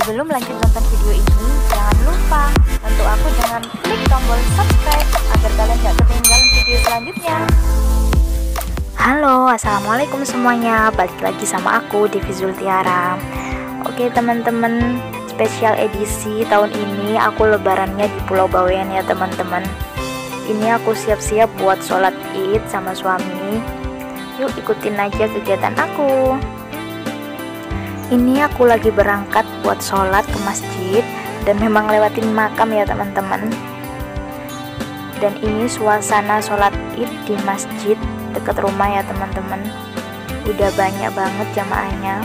Sebelum lanjut nonton video ini, jangan lupa bantu aku dengan klik tombol subscribe agar kalian gak ketinggalan video selanjutnya. Halo, assalamualaikum semuanya. Balik lagi sama aku Devi Zultiara. Oke teman-teman, spesial edisi tahun ini aku lebarannya di Pulau Bawean ya teman-teman. Ini aku siap-siap buat sholat id sama suami. Yuk ikutin aja kegiatan aku. Ini aku lagi berangkat buat sholat ke masjid dan memang lewatin makam ya teman-teman. Dan ini suasana sholat id di masjid dekat rumah ya teman-teman. Udah banyak banget jamaahnya.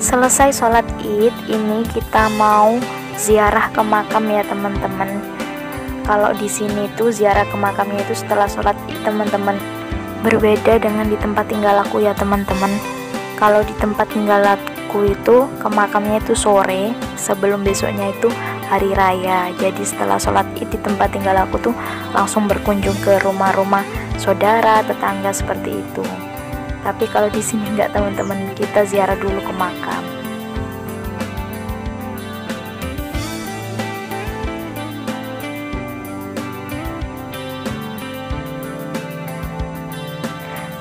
Selesai sholat id, ini kita mau ziarah ke makam ya teman-teman. Kalau di sini tuh ziarah ke makamnya itu setelah sholat id teman-teman. Berbeda dengan di tempat tinggal aku ya teman-teman. Kalau di tempat tinggal aku itu ke makamnya itu sore, sebelum besoknya itu hari raya. Jadi setelah sholat id di tempat tinggal aku tuh langsung berkunjung ke rumah-rumah saudara, tetangga seperti itu. Tapi kalau di sini enggak teman-teman, kita ziarah dulu ke makam.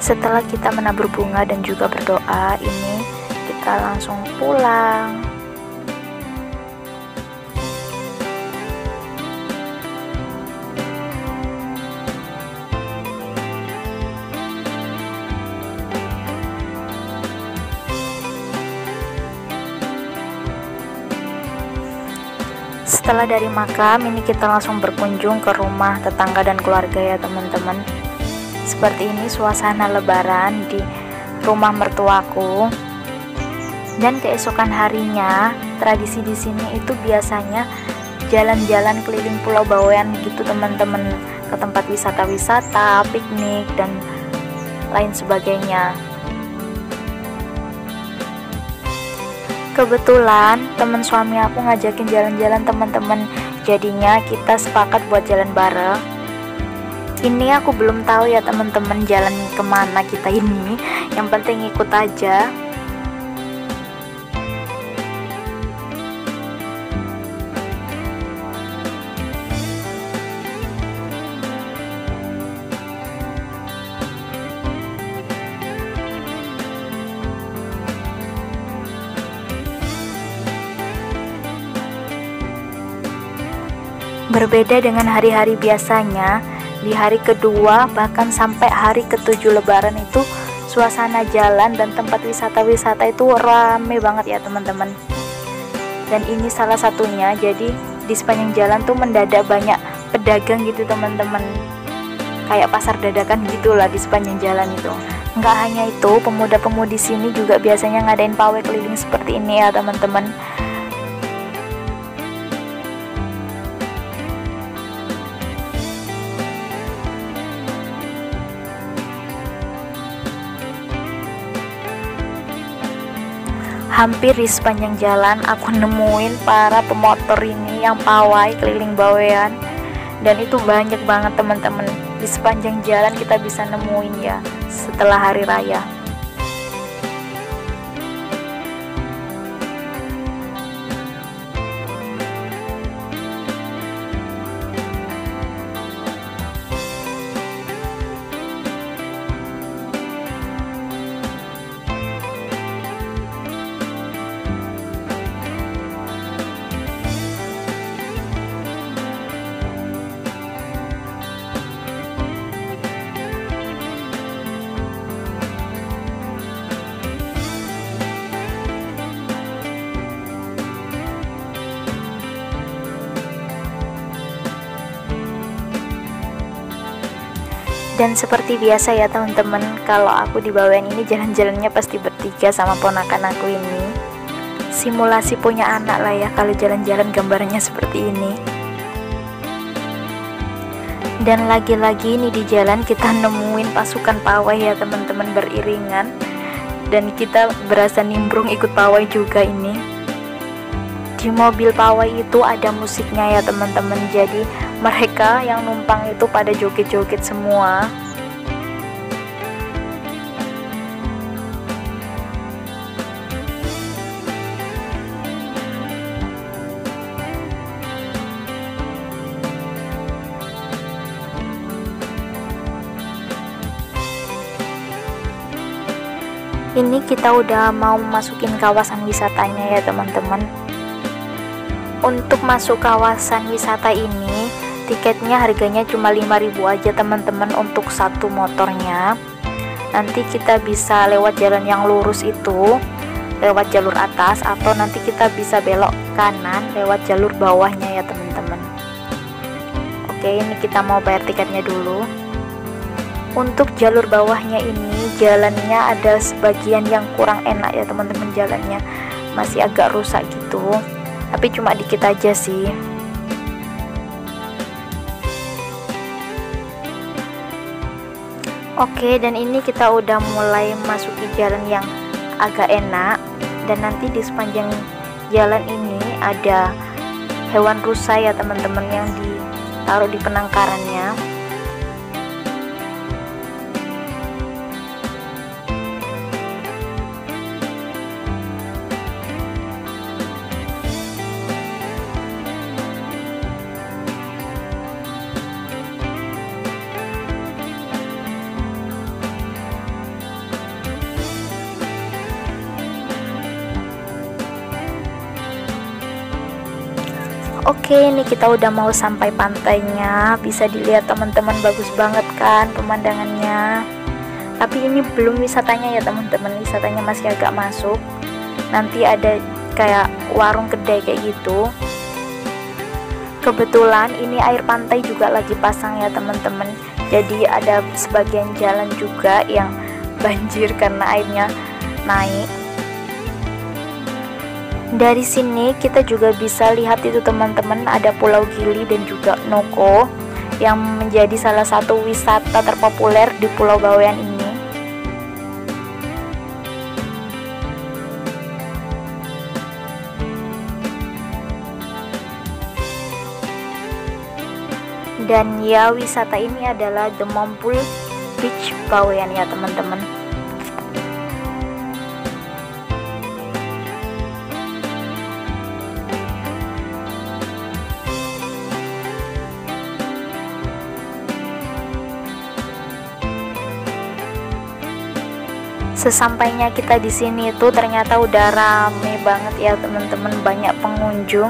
Setelah kita menabur bunga dan juga berdoa, ini kita langsung pulang. Setelah dari makam, ini kita langsung berkunjung ke rumah tetangga dan keluarga ya teman-teman. Seperti ini suasana lebaran di rumah mertuaku. Dan keesokan harinya, tradisi di sini itu biasanya jalan-jalan keliling Pulau Bawean gitu teman-teman, ke tempat wisata-wisata, piknik dan lain sebagainya. Kebetulan teman suami aku ngajakin jalan-jalan teman-teman, jadinya kita sepakat buat jalan bareng. Ini aku belum tahu ya teman-teman jalan kemana kita ini, yang penting ikut aja. Berbeda dengan hari-hari biasanya, di hari kedua bahkan sampai hari ke-7 lebaran itu suasana jalan dan tempat wisata-wisata itu rame banget ya teman-teman. Dan ini salah satunya, jadi di sepanjang jalan tuh mendadak banyak pedagang gitu teman-teman, kayak pasar dadakan gitulah di sepanjang jalan itu. Nggak hanya itu, pemuda-pemudi sini juga biasanya ngadain pawai keliling seperti ini ya teman-teman. Hampir di sepanjang jalan aku nemuin para pemotor ini yang pawai keliling Bawean. Dan itu banyak banget teman-teman. Di sepanjang jalan kita bisa nemuin ya setelah hari raya. Dan seperti biasa ya teman-teman, kalau aku di Bawean ini jalan-jalannya pasti bertiga sama ponakan aku ini. Simulasi punya anak lah ya kalau jalan-jalan gambarnya seperti ini. Dan lagi-lagi ini di jalan kita nemuin pasukan pawai ya teman-teman beriringan. Dan kita berasa nimbrung ikut pawai juga ini. Di mobil pawai itu ada musiknya ya teman-teman, jadi mereka yang numpang itu pada joget-joget semua. Ini kita udah mau masukin kawasan wisatanya ya teman-teman. Untuk masuk kawasan wisata ini, tiketnya harganya cuma 5.000 aja teman-teman untuk satu motornya. Nanti kita bisa lewat jalan yang lurus itu, lewat jalur atas, atau nanti kita bisa belok kanan lewat jalur bawahnya ya teman-teman. Oke, ini kita mau bayar tiketnya dulu. Untuk jalur bawahnya ini jalannya ada sebagian yang kurang enak ya teman-teman, jalannya masih agak rusak gitu, tapi cuma dikit aja sih. Oke, dan ini kita udah mulai masuki jalan yang agak enak, dan nanti di sepanjang jalan ini ada hewan rusa ya teman-teman yang ditaruh di penangkarannya. Oke, ini kita udah mau sampai pantainya. Bisa dilihat teman-teman, bagus banget kan pemandangannya. Tapi ini belum wisatanya ya teman-teman, wisatanya masih agak masuk. Nanti ada kayak warung kedai kayak gitu. Kebetulan ini air pantai juga lagi pasang ya teman-teman. Jadi ada sebagian jalan juga yang banjir karena airnya naik. Dari sini kita juga bisa lihat itu teman-teman, ada Pulau Gili dan juga Noko yang menjadi salah satu wisata terpopuler di Pulau Bawean ini. Dan ya, wisata ini adalah The Mompul Beach Bawean ya teman-teman. Sesampainya kita di sini itu ternyata udah rame banget ya teman-teman, banyak pengunjung.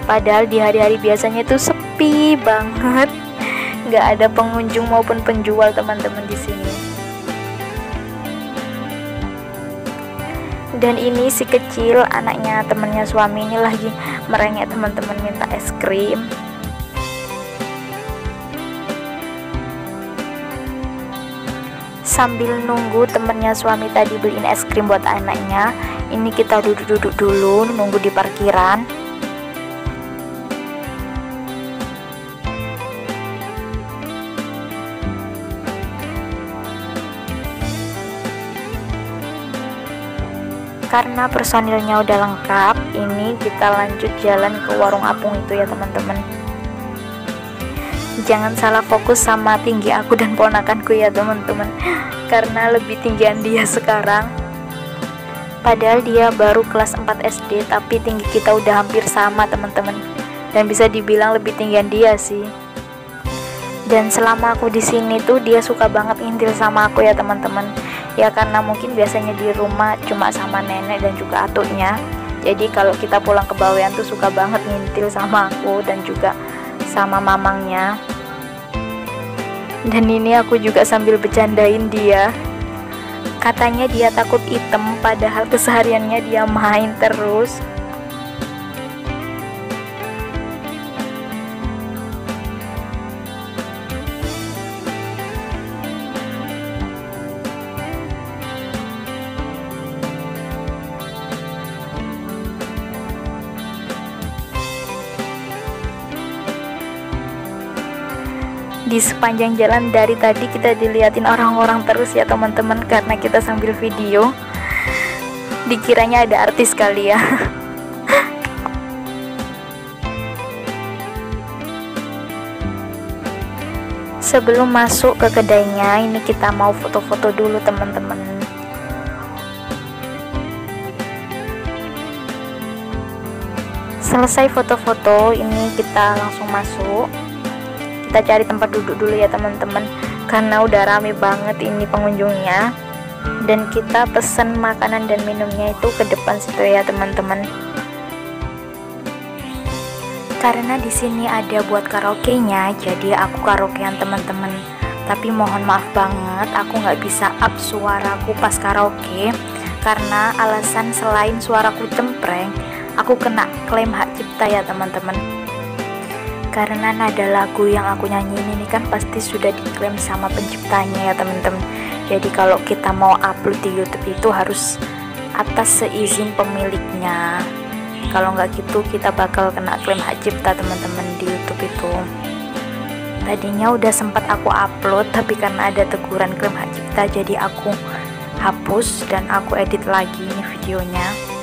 Padahal di hari-hari biasanya itu sepi banget, nggak ada pengunjung maupun penjual teman-teman di sini. Dan ini si kecil, anaknya temennya suami ini lagi merengek teman-teman, minta es krim. Sambil nunggu temennya suami tadi beliin es krim buat anaknya, ini kita duduk-duduk dulu nunggu di parkiran. Karena personilnya udah lengkap, ini kita lanjut jalan ke warung apung itu ya teman-teman. Jangan salah fokus sama tinggi aku dan ponakanku ya teman-teman, karena lebih tinggian dia sekarang. Padahal dia baru kelas 4 SD, tapi tinggi kita udah hampir sama teman-teman, dan bisa dibilang lebih tinggian dia sih. Dan selama aku di sini tuh dia suka banget ngintil sama aku ya teman-teman. Ya karena mungkin biasanya di rumah cuma sama nenek dan juga atuknya. Jadi kalau kita pulang ke Bawean tuh suka banget ngintil sama aku dan juga sama mamangnya. Dan ini aku juga sambil bercandain dia. Katanya dia takut item, padahal kesehariannya dia main terus. Di sepanjang jalan dari tadi kita diliatin orang-orang terus ya teman-teman, karena kita sambil video. Dikiranya ada artis kali ya. Sebelum masuk ke kedainya, ini kita mau foto-foto dulu teman-teman. Selesai foto-foto, ini kita langsung masuk. Kita cari tempat duduk dulu ya teman-teman, karena udah rame banget ini pengunjungnya. dan kita pesen makanan dan minumnya itu ke depan situ ya teman-teman. Karena di sini ada buat karaoke-nya, jadi aku karaokean teman-teman. Tapi mohon maaf banget, aku nggak bisa up suaraku pas karaoke karena alasan selain suaraku cempreng, aku kena klaim hak cipta ya teman-teman. Karena nada lagu yang aku nyanyiin ini kan pasti sudah diklaim sama penciptanya ya teman-teman. Jadi kalau kita mau upload di YouTube itu harus atas seizin pemiliknya. Kalau nggak gitu kita bakal kena klaim hak cipta teman-teman di YouTube itu. Tadinya udah sempat aku upload, tapi karena ada teguran klaim hak cipta jadi aku hapus dan aku edit lagi ini videonya.